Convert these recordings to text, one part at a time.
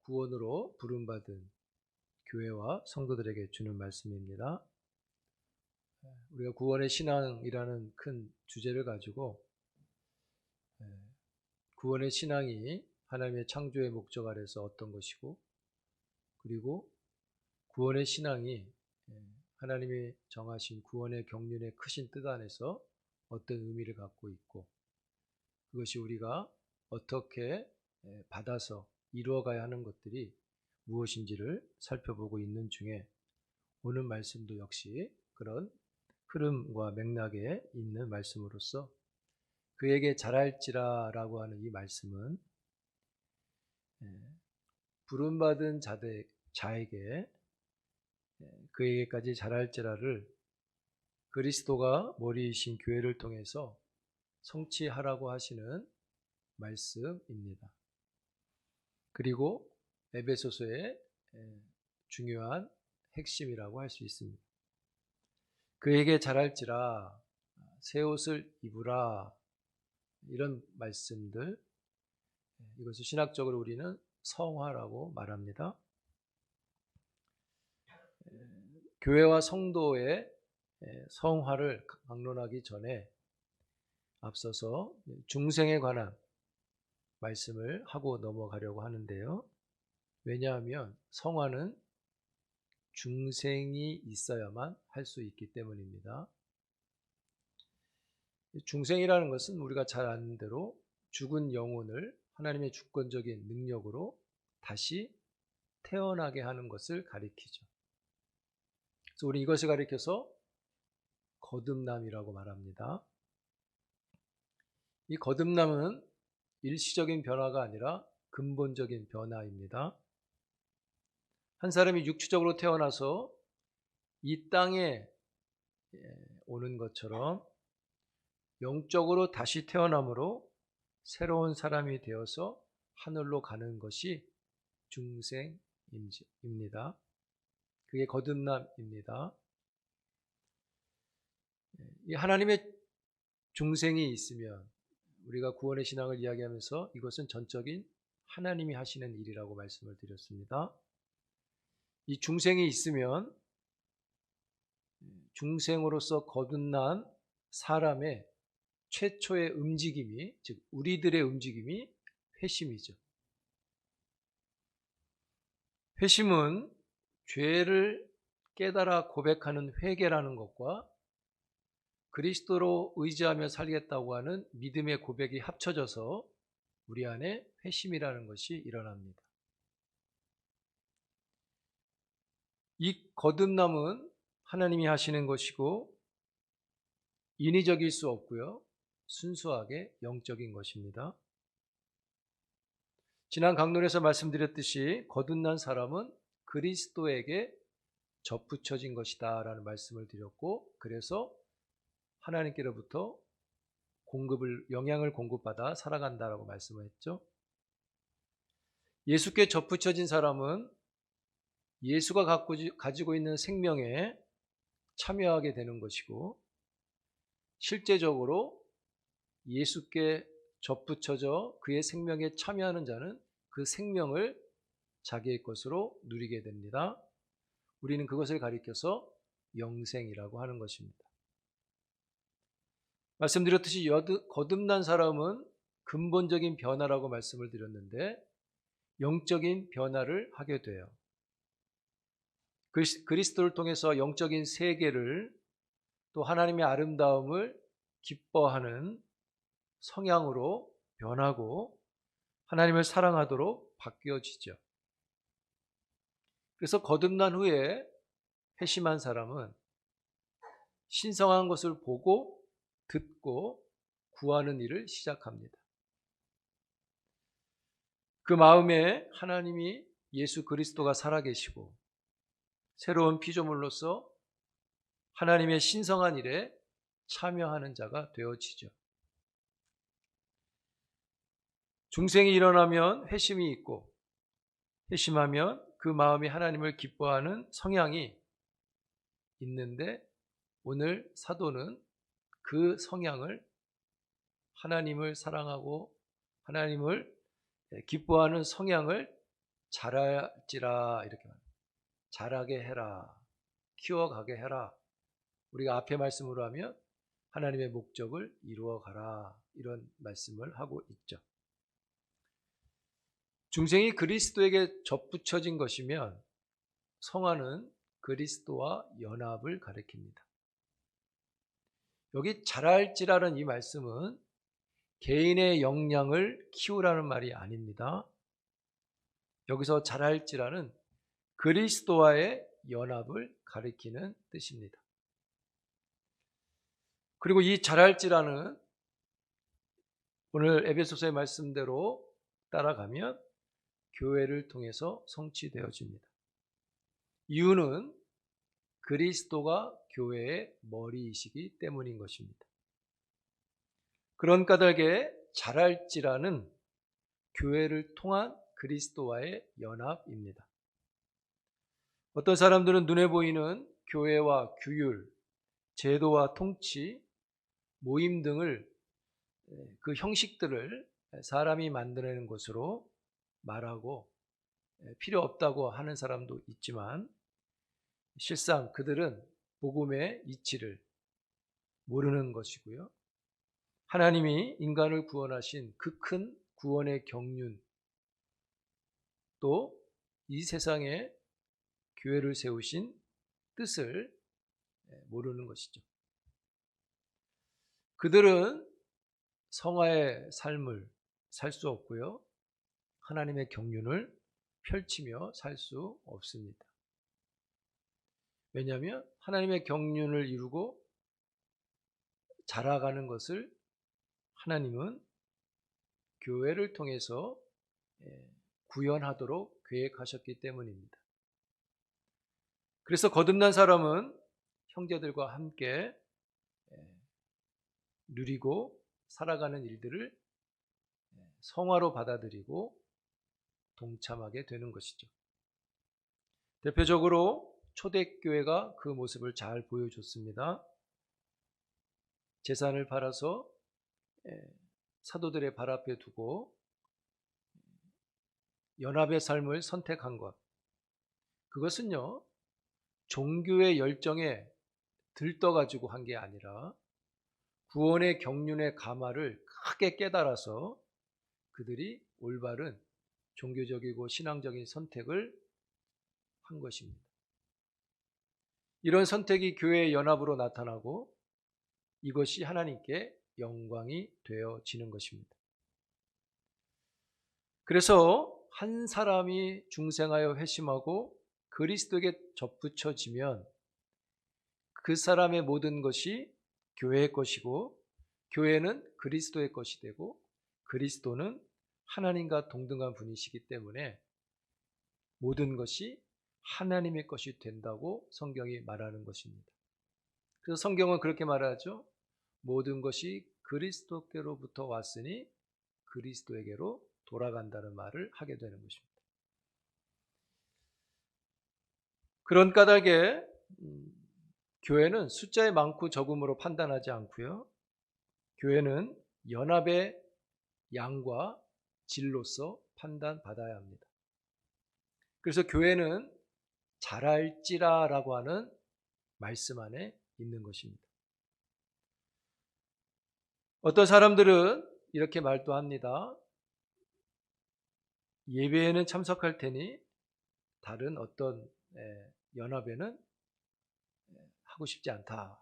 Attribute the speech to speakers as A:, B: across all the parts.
A: 구원으로 부름받은 교회와 성도들에게 주는 말씀입니다. 우리가 구원의 신앙이라는 큰 주제를 가지고 구원의 신앙이 하나님의 창조의 목적 아래서 어떤 것이고, 그리고 구원의 신앙이 하나님이 정하신 구원의 경륜의 크신 뜻 안에서 어떤 의미를 갖고 있고, 그것이 우리가 어떻게 받아서 이루어가야 하는 것들이 무엇인지를 살펴보고 있는 중에, 오늘 말씀도 역시 그런 흐름과 맥락에 있는 말씀으로서 그에게 잘할지라라고 하는 이 말씀은 부름받은 자에게 그에게까지 잘할지라를 그리스도가 머리이신 교회를 통해서 성취하라고 하시는 말씀입니다. 그리고 에베소서의 중요한 핵심이라고 할 수 있습니다. 그에게 잘할지라 새 옷을 입으라, 이런 말씀들, 이것을 신학적으로 우리는 성화라고 말합니다. 교회와 성도의 성화를 막론하기 전에 앞서서 중생에 관한 말씀을 하고 넘어가려고 하는데요. 왜냐하면 성화는 중생이 있어야만 할 수 있기 때문입니다. 중생이라는 것은 우리가 잘 아는 대로 죽은 영혼을 하나님의 주권적인 능력으로 다시 태어나게 하는 것을 가리키죠. 그래서 우리 이것을 가리켜서 거듭남이라고 말합니다. 이 거듭남은 일시적인 변화가 아니라 근본적인 변화입니다. 한 사람이 육체적으로 태어나서 이 땅에 오는 것처럼 영적으로 다시 태어남으로 새로운 사람이 되어서 하늘로 가는 것이 중생입니다. 그게 거듭남입니다. 이 하나님의 중생이 있으면, 우리가 구원의 신앙을 이야기하면서 이것은 전적인 하나님이 하시는 일이라고 말씀을 드렸습니다. 이 중생이 있으면 중생으로서 거듭난 사람의 최초의 움직임이, 즉 우리들의 움직임이 회심이죠. 회심은 죄를 깨달아 고백하는 회개라는 것과 그리스도로 의지하며 살겠다고 하는 믿음의 고백이 합쳐져서 우리 안에 회심이라는 것이 일어납니다. 이 거듭남은 하나님이 하시는 것이고 인위적일 수 없고요, 순수하게 영적인 것입니다. 지난 강론에서 말씀드렸듯이 거듭난 사람은 그리스도에게 접붙여진 것이다 라는 말씀을 드렸고, 그래서 하나님께로부터 영향을 공급받아 살아간다라고 말씀을 했죠. 예수께 접붙여진 사람은 예수가 가지고 있는 생명에 참여하게 되는 것이고, 실제적으로 예수께 접붙여져 그의 생명에 참여하는 자는 그 생명을 자기의 것으로 누리게 됩니다. 우리는 그것을 가리켜서 영생이라고 하는 것입니다. 말씀드렸듯이 거듭난 사람은 근본적인 변화라고 말씀을 드렸는데 영적인 변화를 하게 돼요. 그리스도를 통해서 영적인 세계를, 또 하나님의 아름다움을 기뻐하는 성향으로 변하고 하나님을 사랑하도록 바뀌어지죠. 그래서 거듭난 후에 회심한 사람은 신성한 것을 보고 듣고 구하는 일을 시작합니다. 그 마음에 하나님이, 예수 그리스도가 살아계시고 새로운 피조물로서 하나님의 신성한 일에 참여하는 자가 되어지죠. 중생이 일어나면 회심이 있고, 회심하면 그 마음이 하나님을 기뻐하는 성향이 있는데, 오늘 사도는 그 성향을, 하나님을 사랑하고 하나님을 기뻐하는 성향을 자랄지라 이렇게 말합니다. 자라게 해라. 키워가게 해라. 우리가 앞에 말씀으로 하면 하나님의 목적을 이루어가라. 이런 말씀을 하고 있죠. 중생이 그리스도에게 접붙여진 것이면 성화는 그리스도와 연합을 가리킵니다. 여기 자랄지라는 이 말씀은 개인의 역량을 키우라는 말이 아닙니다. 여기서 자랄지라는 그리스도와의 연합을 가리키는 뜻입니다. 그리고 이 자랄지라는 오늘 에베소서의 말씀대로 따라가면 교회를 통해서 성취되어집니다. 이유는 그리스도가 교회의 머리이시기 때문인 것입니다. 그런 까닭에 자랄지라는 교회를 통한 그리스도와의 연합입니다. 어떤 사람들은 눈에 보이는 교회와 규율, 제도와 통치, 모임 등을 그 형식들을 사람이 만들어내는 것으로 말하고 필요 없다고 하는 사람도 있지만 실상 그들은 복음의 이치를 모르는 것이고요. 하나님이 인간을 구원하신 그 큰 구원의 경륜, 또 이 세상에 교회를 세우신 뜻을 모르는 것이죠. 그들은 성화의 삶을 살 수 없고요. 하나님의 경륜을 펼치며 살 수 없습니다. 왜냐하면 하나님의 경륜을 이루고 자라가는 것을 하나님은 교회를 통해서 구현하도록 계획하셨기 때문입니다. 그래서 거듭난 사람은 형제들과 함께 누리고 살아가는 일들을 성화로 받아들이고 동참하게 되는 것이죠. 대표적으로 초대교회가 그 모습을 잘 보여줬습니다. 재산을 팔아서 사도들의 발 앞에 두고 연합의 삶을 선택한 것, 그것은요 종교의 열정에 들떠가지고 한 게 아니라 구원의 경륜의 가마를 크게 깨달아서 그들이 올바른 종교적이고 신앙적인 선택을 한 것입니다. 이런 선택이 교회의 연합으로 나타나고 이것이 하나님께 영광이 되어지는 것입니다. 그래서 한 사람이 중생하여 회심하고 그리스도에게 접붙여지면 그 사람의 모든 것이 교회의 것이고 교회는 그리스도의 것이 되고 그리스도는 하나님과 동등한 분이시기 때문에 모든 것이 하나님의 것이 된다고 성경이 말하는 것입니다. 그래서 성경은 그렇게 말하죠. 모든 것이 그리스도께로부터 왔으니 그리스도에게로 돌아간다는 말을 하게 되는 것입니다. 그런 까닭에 교회는 숫자의 많고 적음으로 판단하지 않고요. 교회는 연합의 양과 질로서 판단받아야 합니다. 그래서 교회는 자랄지라라고 하는 말씀 안에 있는 것입니다. 어떤 사람들은 이렇게 말도 합니다. 예배에는 참석할 테니 다른 어떤 연합에는 하고 싶지 않다.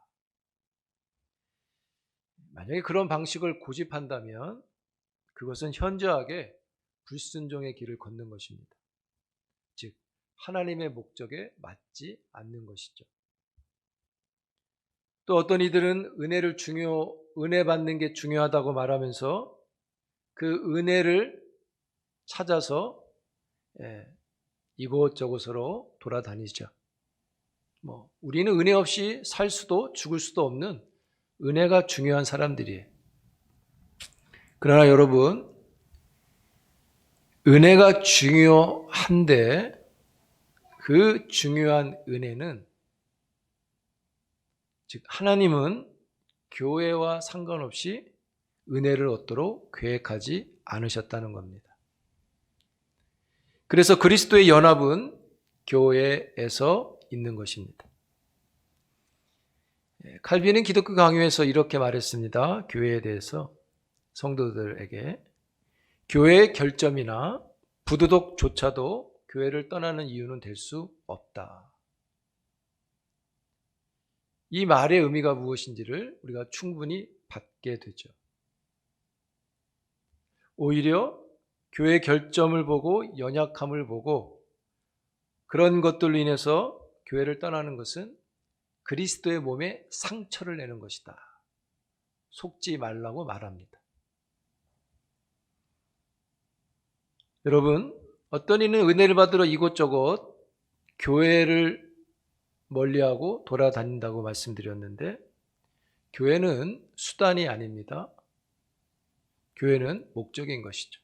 A: 만약에 그런 방식을 고집한다면 그것은 현저하게 불순종의 길을 걷는 것입니다. 즉 하나님의 목적에 맞지 않는 것이죠. 또 어떤 이들은 은혜 받는 게 중요하다고 말하면서 그 은혜를 찾아서 이곳저곳으로 돌아다니죠. 우리는 은혜 없이 살 수도 죽을 수도 없는 은혜가 중요한 사람들이에요. 그러나 여러분, 은혜가 중요한데 그 중요한 은혜는 즉 하나님은 교회와 상관없이 은혜를 얻도록 계획하지 않으셨다는 겁니다. 그래서 그리스도의 연합은 교회에서 있는 것입니다. 칼빈은 기독교 강요에서 이렇게 말했습니다. 교회에 대해서 성도들에게 교회의 결점이나 부도덕조차도 교회를 떠나는 이유는 될 수 없다. 이 말의 의미가 무엇인지를 우리가 충분히 받게 되죠. 오히려 교회의 결점을 보고 연약함을 보고 그런 것들로 인해서 교회를 떠나는 것은 그리스도의 몸에 상처를 내는 것이다. 속지 말라고 말합니다. 여러분, 어떤 이는 은혜를 받으러 이곳저곳 교회를 멀리하고 돌아다닌다고 말씀드렸는데 교회는 수단이 아닙니다. 교회는 목적인 것이죠.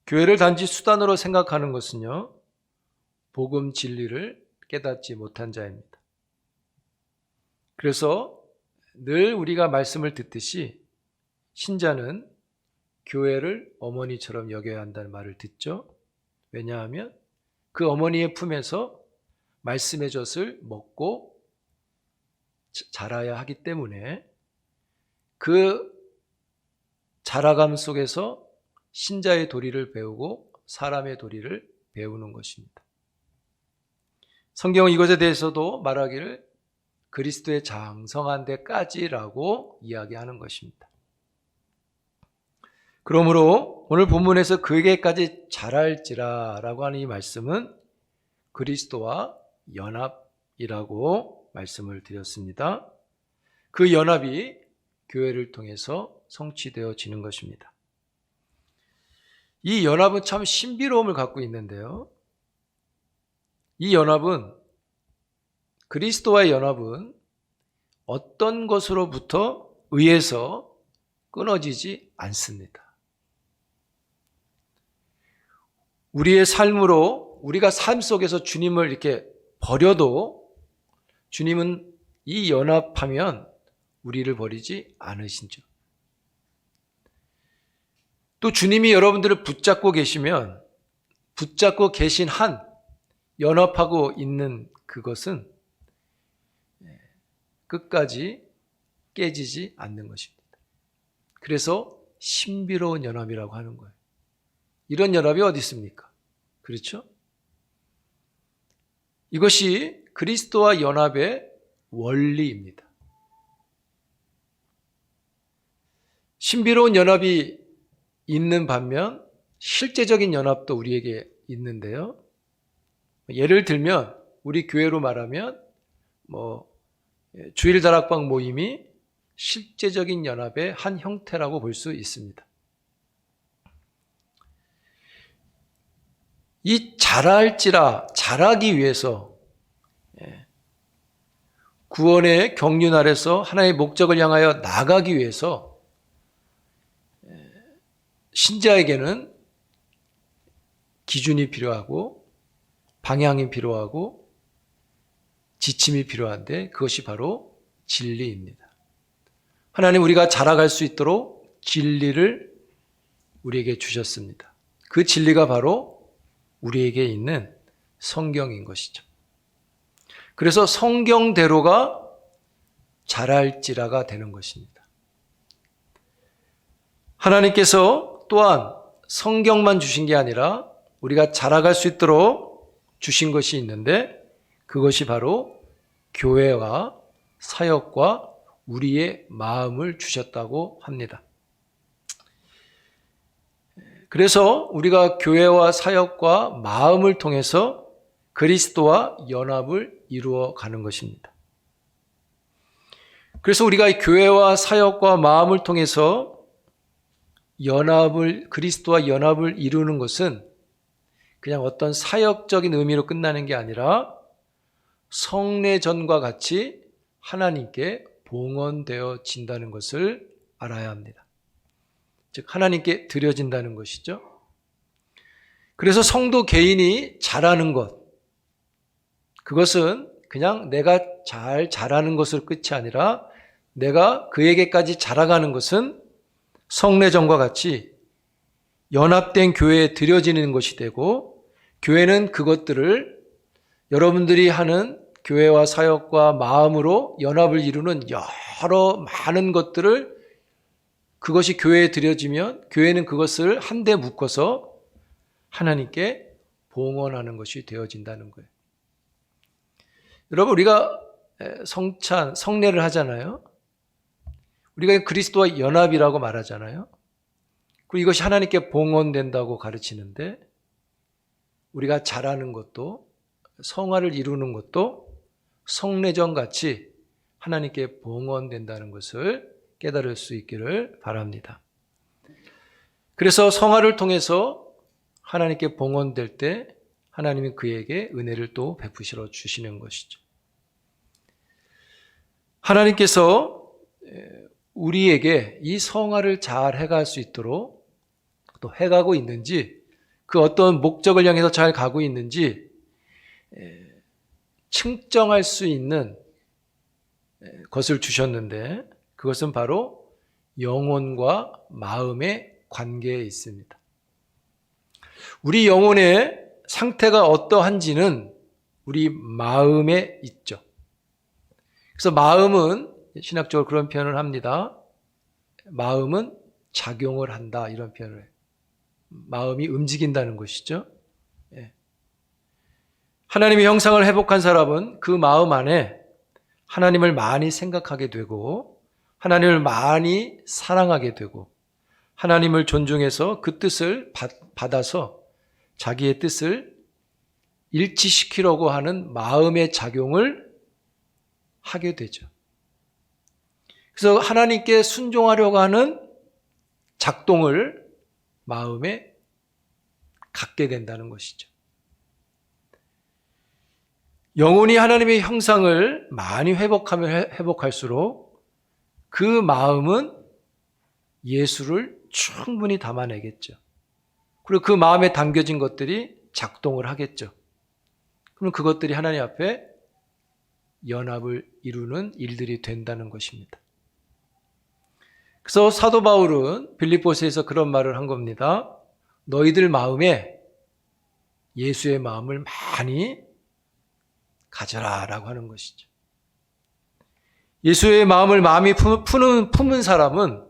A: 교회를 단지 수단으로 생각하는 것은요, 복음 진리를 깨닫지 못한 자입니다. 그래서 늘 우리가 말씀을 듣듯이 신자는 교회를 어머니처럼 여겨야 한다는 말을 듣죠. 왜냐하면 그 어머니의 품에서 말씀의 젖을 먹고 자라야 하기 때문에 그 자라감 속에서 신자의 도리를 배우고 사람의 도리를 배우는 것입니다. 성경은 이것에 대해서도 말하기를 그리스도의 장성한 데까지라고 이야기하는 것입니다. 그러므로 오늘 본문에서 그에게까지 자랄지라 라고 하는 이 말씀은 그리스도와 연합이라고 말씀을 드렸습니다. 그 연합이 교회를 통해서 성취되어지는 것입니다. 이 연합은 참 신비로움을 갖고 있는데요. 이 연합은, 그리스도와의 연합은 어떤 것으로부터 의해서 끊어지지 않습니다. 우리의 삶으로, 우리가 삶 속에서 주님을 이렇게 버려도 주님은 이 연합하면 우리를 버리지 않으시죠. 또 주님이 여러분들을 붙잡고 계시면 붙잡고 계신 한 연합하고 있는 그것은 끝까지 깨지지 않는 것입니다. 그래서 신비로운 연합이라고 하는 거예요. 이런 연합이 어디 있습니까? 그렇죠? 이것이 그리스도와 연합의 원리입니다. 신비로운 연합이 있는 반면 실제적인 연합도 우리에게 있는데요. 예를 들면 우리 교회로 말하면 주일 다락방 모임이 실제적인 연합의 한 형태라고 볼 수 있습니다. 이 자라기 위해서 구원의 경륜 아래서 하나님의 목적을 향하여 나가기 위해서 신자에게는 기준이 필요하고 방향이 필요하고 지침이 필요한데 그것이 바로 진리입니다. 하나님 우리가 자라갈 수 있도록 진리를 우리에게 주셨습니다. 그 진리가 바로 우리에게 있는 성경인 것이죠. 그래서 성경대로가 자랄지라가 되는 것입니다. 하나님께서 또한 성경만 주신 게 아니라 우리가 자라갈 수 있도록 주신 것이 있는데 그것이 바로 교회와 사역과 우리의 마음을 주셨다고 합니다. 그래서 우리가 교회와 사역과 마음을 통해서 그리스도와 연합을 이루어 가는 것입니다. 그래서 우리가 교회와 사역과 마음을 통해서 그리스도와 연합을 이루는 것은 그냥 어떤 사역적인 의미로 끝나는 게 아니라 성례전과 같이 하나님께 봉헌되어진다는 것을 알아야 합니다. 즉 하나님께 드려진다는 것이죠. 그래서 성도 개인이 잘하는 것, 그것은 그냥 내가 잘 자라는 것으로 끝이 아니라 내가 그에게까지 자라가는 것은 성례전과 같이 연합된 교회에 드려지는 것이 되고, 교회는 그것들을 여러분들이 하는 교회와 사역과 마음으로 연합을 이루는 여러 많은 것들을, 그것이 교회에 드려지면 교회는 그것을 한데 묶어서 하나님께 봉헌하는 것이 되어진다는 거예요. 여러분, 우리가 성찬, 성례를 하잖아요. 우리가 그리스도와 연합이라고 말하잖아요. 그리고 이것이 하나님께 봉헌된다고 가르치는데, 우리가 잘하는 것도, 성화를 이루는 것도 성례전 같이 하나님께 봉헌된다는 것을 깨달을 수 있기를 바랍니다. 그래서 성화를 통해서 하나님께 봉헌될 때 하나님이 그에게 은혜를 또 베푸시러 주시는 것이죠. 하나님께서 우리에게 이 성화를 잘 해갈 수 있도록 또 해가고 있는지, 그 어떤 목적을 향해서 잘 가고 있는지 측정할 수 있는 것을 주셨는데, 그것은 바로 영혼과 마음의 관계에 있습니다. 우리 영혼의 상태가 어떠한지는 우리 마음에 있죠. 그래서 마음은, 신학적으로 그런 표현을 합니다. 마음은 작용을 한다, 이런 표현을 해요. 마음이 움직인다는 것이죠. 하나님의 형상을 회복한 사람은 그 마음 안에 하나님을 많이 생각하게 되고, 하나님을 많이 사랑하게 되고, 하나님을 존중해서 그 뜻을 받아서 자기의 뜻을 일치시키려고 하는 마음의 작용을 하게 되죠. 그래서 하나님께 순종하려고 하는 작동을 마음에 갖게 된다는 것이죠. 영혼이 하나님의 형상을 많이 회복하면 회복할수록 그 마음은 예수를 충분히 담아내겠죠. 그리고 그 마음에 담겨진 것들이 작동을 하겠죠. 그럼 그것들이 하나님 앞에 연합을 이루는 일들이 된다는 것입니다. 그래서 사도 바울은 빌립보서에서 그런 말을 한 겁니다. 너희들 마음에 예수의 마음을 많이 가져라 라고 하는 것이죠. 예수의 마음을 마음이 품은 사람은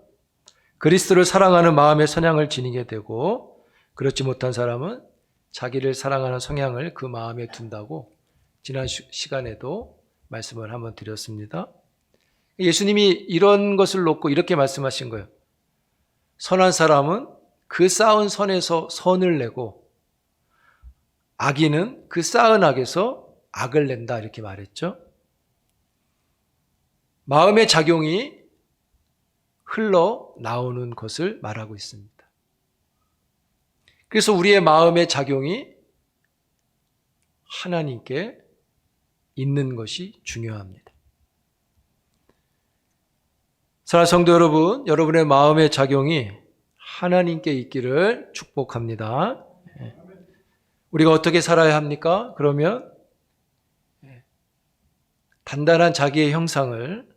A: 그리스도를 사랑하는 마음의 성향을 지니게 되고, 그렇지 못한 사람은 자기를 사랑하는 성향을 그 마음에 둔다고 지난 시간에도 말씀을 한번 드렸습니다. 예수님이 이런 것을 놓고 이렇게 말씀하신 거예요. 선한 사람은 그 쌓은 선에서 선을 내고, 악인은 그 쌓은 악에서 악을 낸다, 이렇게 말했죠. 마음의 작용이 흘러나오는 것을 말하고 있습니다. 그래서 우리의 마음의 작용이 하나님께 있는 것이 중요합니다. 사랑하는 성도 여러분, 여러분의 마음의 작용이 하나님께 있기를 축복합니다. 우리가 어떻게 살아야 합니까? 그러면 단단한 자기의 형상을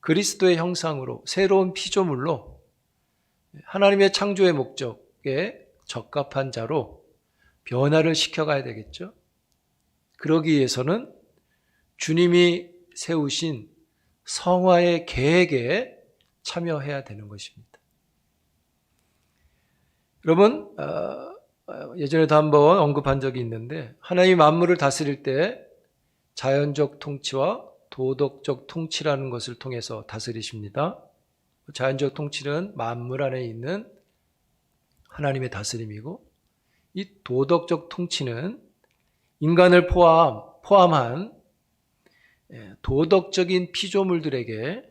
A: 그리스도의 형상으로, 새로운 피조물로 하나님의 창조의 목적에 적합한 자로 변화를 시켜가야 되겠죠. 그러기 위해서는 주님이 세우신 성화의 계획에 참여해야 되는 것입니다. 여러분, 예전에도 한번 언급한 적이 있는데, 하나님이 만물을 다스릴 때 자연적 통치와 도덕적 통치라는 것을 통해서 다스리십니다. 자연적 통치는 만물 안에 있는 하나님의 다스림이고, 이 도덕적 통치는 인간을 포함한 도덕적인 피조물들에게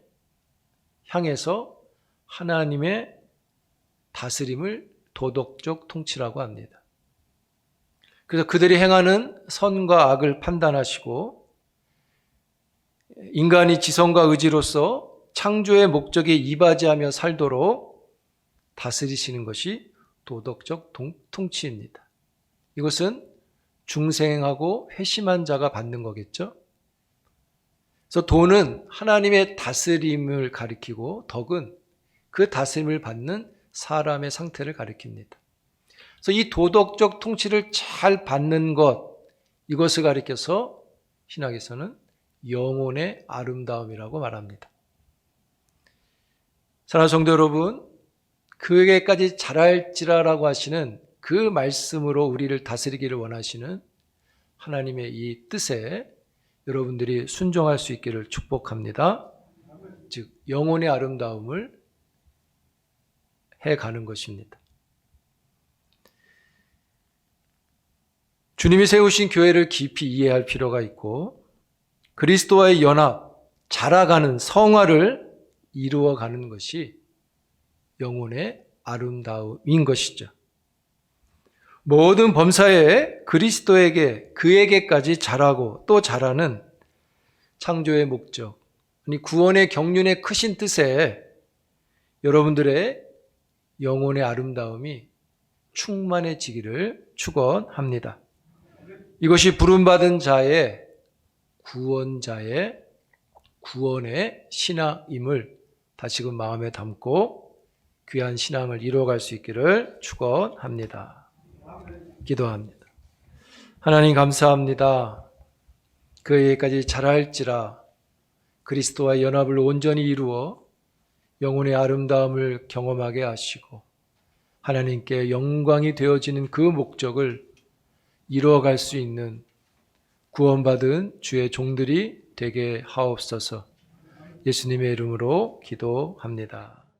A: 향해서 하나님의 다스림을 도덕적 통치라고 합니다. 그래서 그들이 행하는 선과 악을 판단하시고, 인간이 지성과 의지로서 창조의 목적에 이바지하며 살도록 다스리시는 것이 도덕적 통치입니다. 이것은 중생하고 회심한 자가 받는 거겠죠. 그래서 도는 하나님의 다스림을 가리키고, 덕은 그 다스림을 받는 사람의 상태를 가리킵니다. 그래서 이 도덕적 통치를 잘 받는 것, 이것을 가리켜서 신학에서는 영혼의 아름다움이라고 말합니다. 사랑하는 성도 여러분, 그에게까지 자랄지라라고 하시는 그 말씀으로 우리를 다스리기를 원하시는 하나님의 이 뜻에 여러분들이 순종할 수 있기를 축복합니다. 즉 영혼의 아름다움을 해가는 것입니다. 주님이 세우신 교회를 깊이 이해할 필요가 있고 그리스도와의 연합, 자라가는 성화를 이루어가는 것이 영혼의 아름다움인 것이죠. 모든 범사에 그리스도에게, 그에게까지 자라고 또 자라는 창조의 목적, 아니 구원의 경륜의 크신 뜻에 여러분들의 영혼의 아름다움이 충만해지기를 축원합니다. 이것이 부름받은 자의 구원자의 구원의 신앙임을 다시금 마음에 담고 귀한 신앙을 이루어갈 수 있기를 축원합니다. 기도합니다. 하나님 감사합니다. 그에게까지 자랄지라 그리스도와 연합을 온전히 이루어 영혼의 아름다움을 경험하게 하시고 하나님께 영광이 되어지는 그 목적을 이루어갈 수 있는 구원받은 주의 종들이 되게 하옵소서. 예수님의 이름으로 기도합니다.